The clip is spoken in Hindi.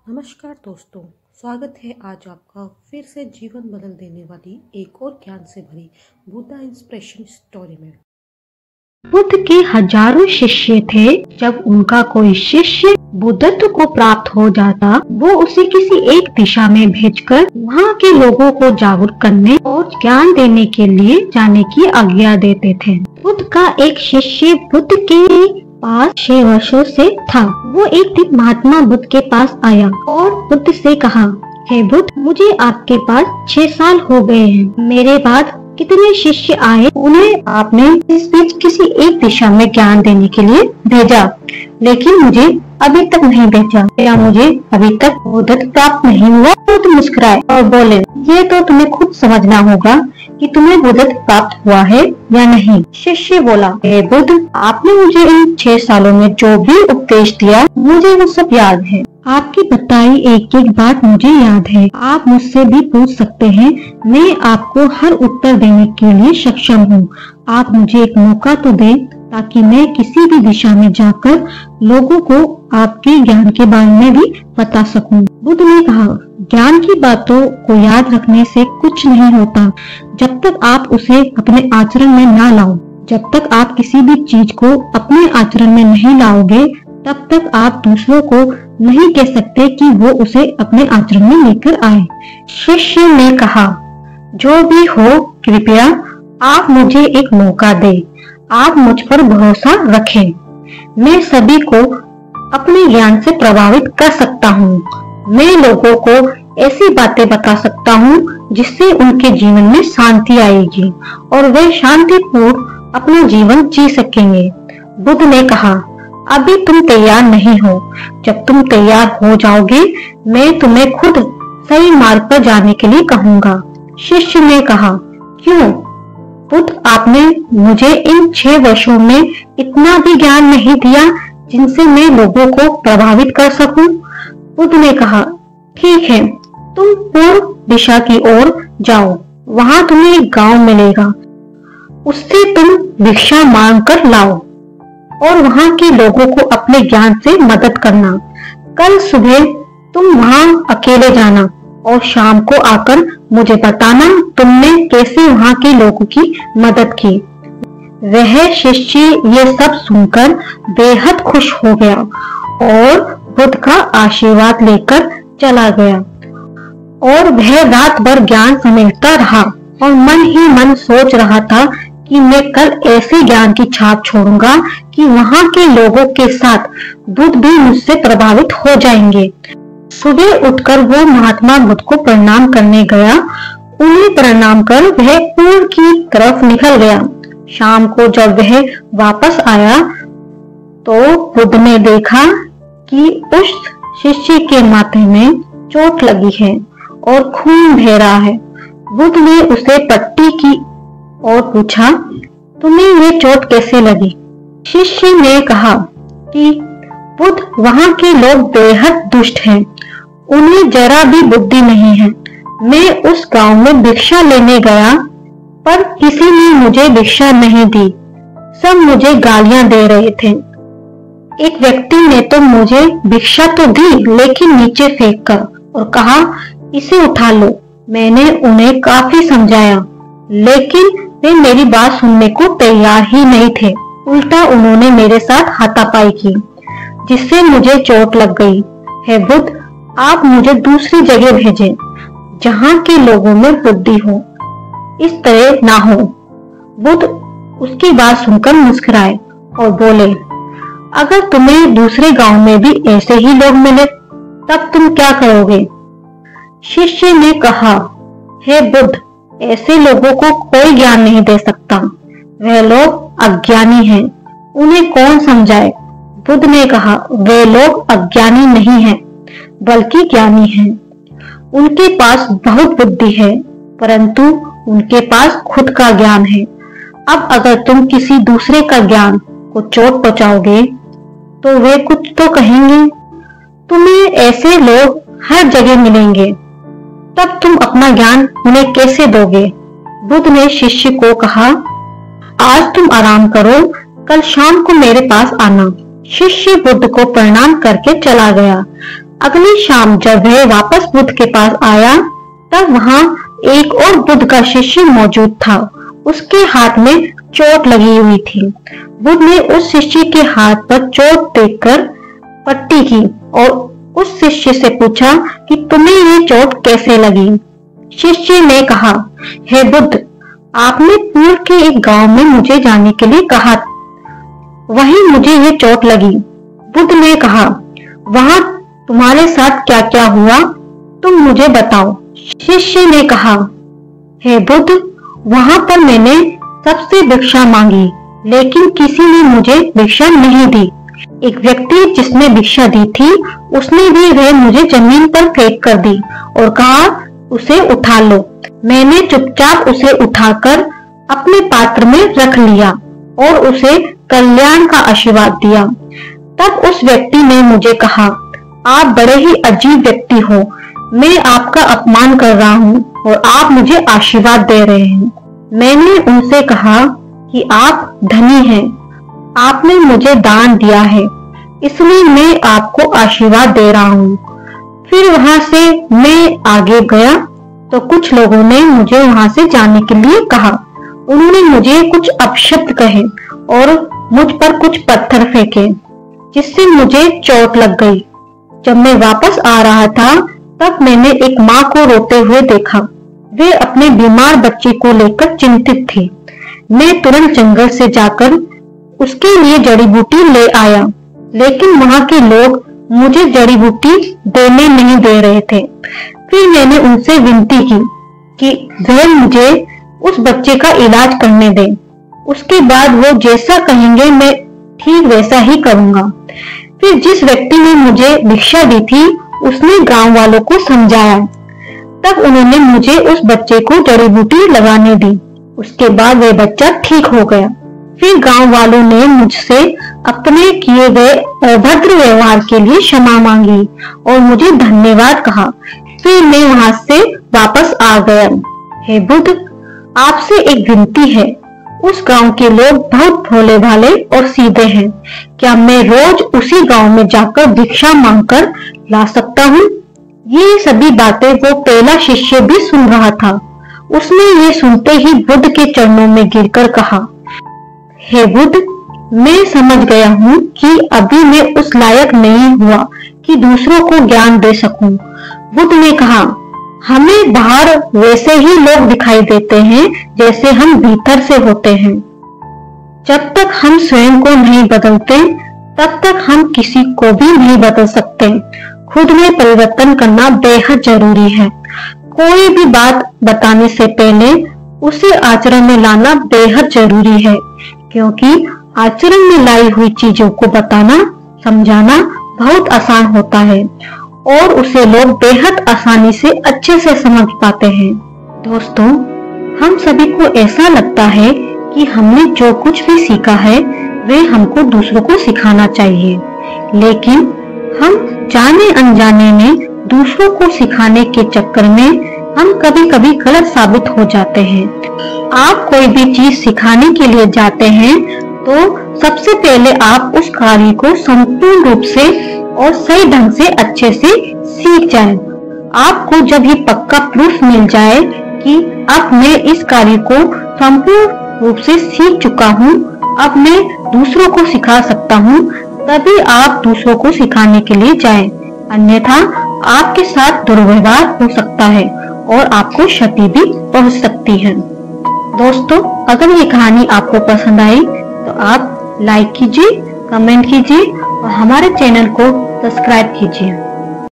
नमस्कार दोस्तों, स्वागत है आज आपका फिर से जीवन बदल देने वाली एक और ज्ञान से भरी बुद्धा इंस्पिरेशन स्टोरी में। बुद्ध के हजारों शिष्य थे। जब उनका कोई शिष्य बुद्धत्व को प्राप्त हो जाता, वो उसे किसी एक दिशा में भेजकर वहाँ के लोगों को जागरूक करने और ज्ञान देने के लिए जाने की आज्ञा देते थे। बुद्ध का एक शिष्य बुद्ध के पास 6 वर्षों से था। वो एक दिन महात्मा बुद्ध के पास आया और बुद्ध से कहा, हे बुद्ध, मुझे आपके पास 6 साल हो गए हैं। मेरे बाद कितने शिष्य आए, उन्हें आपने इस बीच किसी एक दिशा में ज्ञान देने के लिए भेजा, लेकिन मुझे अभी तक नहीं भेजा या मुझे अभी तक बुद्धत्व प्राप्त नहीं हुआ। बुद्ध मुस्कुराए और बोले, ये तो तुम्हें खुद समझना होगा कि तुम्हें बुद्धत्व प्राप्त हुआ है या नहीं। शिष्य बोला, हे बुद्ध, आपने मुझे इन 6 सालों में जो भी उपदेश दिया, मुझे वो सब याद है। आपकी बताई एक एक बात मुझे याद है। आप मुझसे भी पूछ सकते हैं, मैं आपको हर उत्तर देने के लिए सक्षम हूँ। आप मुझे एक मौका तो दें ताकि मैं किसी भी दिशा में जाकर लोगों को आपके ज्ञान के बारे में भी बता सकूं। बुद्ध ने कहा, ज्ञान की बातों को याद रखने से कुछ नहीं होता जब तक आप उसे अपने आचरण में ना लाओ। जब तक आप किसी भी चीज को अपने आचरण में नहीं लाओगे, तब तक आप दूसरों को नहीं कह सकते कि वो उसे अपने आचरण में लेकर आए। शिष्य ने कहा, जो भी हो, कृपया आप मुझे एक मौका दें। आप मुझ पर भरोसा रखें। मैं सभी को अपने ज्ञान से प्रभावित कर सकता हूँ। मैं लोगों को ऐसी बातें बता सकता हूँ जिससे उनके जीवन में शांति आएगी और वे शांतिपूर्ण अपना जीवन जी सकेंगे। बुद्ध ने कहा, अभी तुम तैयार नहीं हो। जब तुम तैयार हो जाओगे, मैं तुम्हें खुद सही मार्ग पर जाने के लिए कहूँगा। शिष्य ने कहा, क्यों बुद्ध, आपने मुझे इन 6 वर्षों में इतना भी ज्ञान नहीं दिया जिनसे मैं लोगों को प्रभावित कर सकूं। बुद्ध ने कहा, ठीक है, तुम पूर्व दिशा की ओर जाओ। वहां तुम्हें एक गांव मिलेगा। उससे तुम भिक्षा मांग कर लाओ और वहां के लोगों को अपने ज्ञान से मदद करना। कल सुबह तुम वहां अकेले जाना और शाम को आकर मुझे बताना तुमने कैसे वहां के लोगों की मदद की। वह शिष्य ये सब सुनकर बेहद खुश हो गया और बुद्ध का आशीर्वाद लेकर चला गया। और वह रात भर ज्ञान समेटता रहा और मन ही मन सोच रहा था कि मैं कल ऐसे ज्ञान की छाप छोड़ूंगा कि वहां के लोगों के साथ बुद्ध भी मुझसे प्रभावित हो जाएंगे। सुबह उठकर वो महात्मा बुद्ध को प्रणाम करने गया। उन्हें प्रणाम कर वह पूर्व की तरफ निकल गया। शाम को जब वह वापस आया तो बुद्ध ने देखा कि उस शिष्य के माथे में चोट लगी है और खून बह रहा है। बुद्ध ने उसे पट्टी की और पूछा, तुम्हें ये चोट कैसे लगी? शिष्य ने कहा कि बुद्ध, वहां के लोग बेहद दुष्ट हैं। उन्हें जरा भी बुद्धि नहीं है। मैं उस गांव में भिक्षा लेने गया, पर किसी ने मुझे भिक्षा नहीं दी। सब मुझे गालियां दे रहे थे। एक व्यक्ति ने तो मुझे भिक्षा तो दी, लेकिन नीचे फेंक कर और कहा, इसे उठा लो। मैंने उन्हें काफी समझाया, लेकिन वे मेरी बात सुनने को तैयार ही नहीं थे। उल्टा उन्होंने मेरे साथ हाथापाई की, जिससे मुझे चोट लग गई। हे बुद्ध, आप मुझे दूसरी जगह भेजें जहाँ के लोगों में बुद्धि हो। इस तरह ना हो। बुद्ध उसकी बात सुनकर मुस्कुराए और बोले, अगर तुम्हें दूसरे गांव में भी ऐसे ही लोग मिले, तब तुम क्या करोगे? शिष्य ने कहा, हे बुद्ध, ऐसे लोगों को कोई ज्ञान नहीं दे सकता। वह लोग अज्ञानी हैं, उन्हें कौन समझाए? बुद्ध ने कहा, वे लोग अज्ञानी नहीं हैं, बल्कि ज्ञानी हैं। उनके पास बहुत बुद्धि है, परंतु उनके पास खुद का ज्ञान है। अब अगर तुम किसी दूसरे का ज्ञान को चोट पहुंचाओगे तो वे कुछ तो कहेंगे। तुम्हें ऐसे लोग हर जगह मिलेंगे, तब तुम अपना ज्ञान उन्हें कैसे दोगे? बुद्ध ने शिष्य को कहा, आज तुम आराम करो, कल शाम को मेरे पास आना। शिष्य बुद्ध को प्रणाम करके चला गया। अगली शाम जब वह वापस बुद्ध के पास आया तब वहां एक और बुद्ध का शिष्य मौजूद था। उसके हाथ में चोट लगी हुई थी। बुद्ध ने उस शिष्य के हाथ पर चोट देखकर पट्टी की और उस शिष्य से पूछा कि तुम्हें ये चोट कैसे लगी। शिष्य ने कहा, हे बुद्ध, आपने पूर्व के एक गांव में मुझे जाने के लिए कहा, वहीं मुझे ये चोट लगी। बुद्ध ने कहा, वहां तुम्हारे साथ क्या क्या हुआ, तुम मुझे बताओ। शिष्य ने कहा, हे बुद्ध, वहां पर मैंने सबसे भिक्षा मांगी, लेकिन किसी ने मुझे भिक्षा नहीं दी। एक व्यक्ति जिसने भिक्षा दी थी, उसने भी वह मुझे जमीन पर फेंक कर दी और कहा, उसे उठा लो। मैंने चुपचाप उसे उठाकर अपने पात्र में रख लिया और उसे कल्याण का आशीर्वाद दिया। तब उस व्यक्ति ने मुझे कहा, आप बड़े ही अजीब व्यक्ति हो, मैं आपका अपमान कर रहा हूँ और आप मुझे आशीर्वाद दे रहे हैं। मैंने उनसे कहा कि आप धनी हैं, आपने मुझे दान दिया है, इसलिए मैं आपको आशीर्वाद दे रहा हूँ। फिर वहां से मैं आगे गया तो कुछ लोगों ने मुझे वहां से जाने के लिए कहा। उन्होंने मुझे कुछ अपशब्द कहे और मुझ पर कुछ पत्थर फेंके, जिससे मुझे चोट लग गई। जब मैं वापस आ रहा था तब मैंने एक माँ को रोते हुए देखा। वे अपने बीमार बच्चे को लेकर चिंतित थी। मैं तुरंत जंगल से जाकर उसके लिए जड़ी बूटी ले आया, लेकिन वहां के लोग मुझे जड़ी बूटी देने नहीं दे रहे थे। फिर मैंने उनसे विनती की कि वे मुझे उस बच्चे का इलाज करने दें। उसके बाद वो जैसा कहेंगे मैं ठीक वैसा ही करूंगा। फिर जिस व्यक्ति ने मुझे भिक्षा दी थी, उसने गांव वालों को समझाया। तब उन्होंने मुझे उस बच्चे को जड़ी बूटी लगाने दी। उसके बाद वह बच्चा ठीक हो गया। फिर गांव वालों ने मुझसे अपने किए गए अभद्र व्यवहार के लिए क्षमा मांगी और मुझे धन्यवाद कहा। फिर मैं वहां से वापस आ गया। हे बुद्ध, आपसे एक विनती है। उस गांव के लोग बहुत भोले भाले और सीधे हैं। क्या मैं रोज उसी गांव में जाकर भिक्षा मांगकर ला सकता हूँ? ये सभी बातें वो पहला शिष्य भी सुन रहा था। उसने ये सुनते ही बुद्ध के चरणों में गिरकर कहा, हे बुद्ध, मैं समझ गया हूँ कि अभी मैं उस लायक नहीं हुआ कि दूसरों को ज्ञान दे सकूं। बुद्ध ने कहा, हमें बाहर वैसे ही लोग दिखाई देते हैं जैसे हम भीतर से होते हैं। जब तक हम स्वयं को नहीं बदलते तब तक हम किसी को भी नहीं बदल सकते। खुद में परिवर्तन करना बेहद जरूरी है। कोई भी बात बताने से पहले उसे आचरण में लाना बेहद जरूरी है, क्योंकि आचरण में लाई हुई चीजों को बताना, समझाना बहुत आसान होता है और उसे लोग बेहद आसानी से अच्छे से समझ पाते हैं। दोस्तों, हम सभी को ऐसा लगता है कि हमने जो कुछ भी सीखा है वे हमको दूसरों को सिखाना चाहिए, लेकिन हम जाने अनजाने में दूसरों को सिखाने के चक्कर में हम कभी कभी गलत साबित हो जाते हैं। आप कोई भी चीज सिखाने के लिए जाते हैं तो सबसे पहले आप उस कार्य को संपूर्ण रूप से और सही ढंग से अच्छे से सीख जाएं। आपको जब ये पक्का प्रूफ मिल जाए कि अब मैं इस कार्य को संपूर्ण रूप से सीख चुका हूँ, अब मैं दूसरों को सिखा सकता हूँ, तभी आप दूसरों को सिखाने के लिए जाएं। अन्यथा आपके साथ दुर्व्यवहार हो सकता है और आपको क्षति भी पहुंच सकती है। दोस्तों, अगर ये कहानी आपको पसंद आई तो आप लाइक कीजिए, कमेंट कीजिए और हमारे चैनल को सब्सक्राइब कीजिए।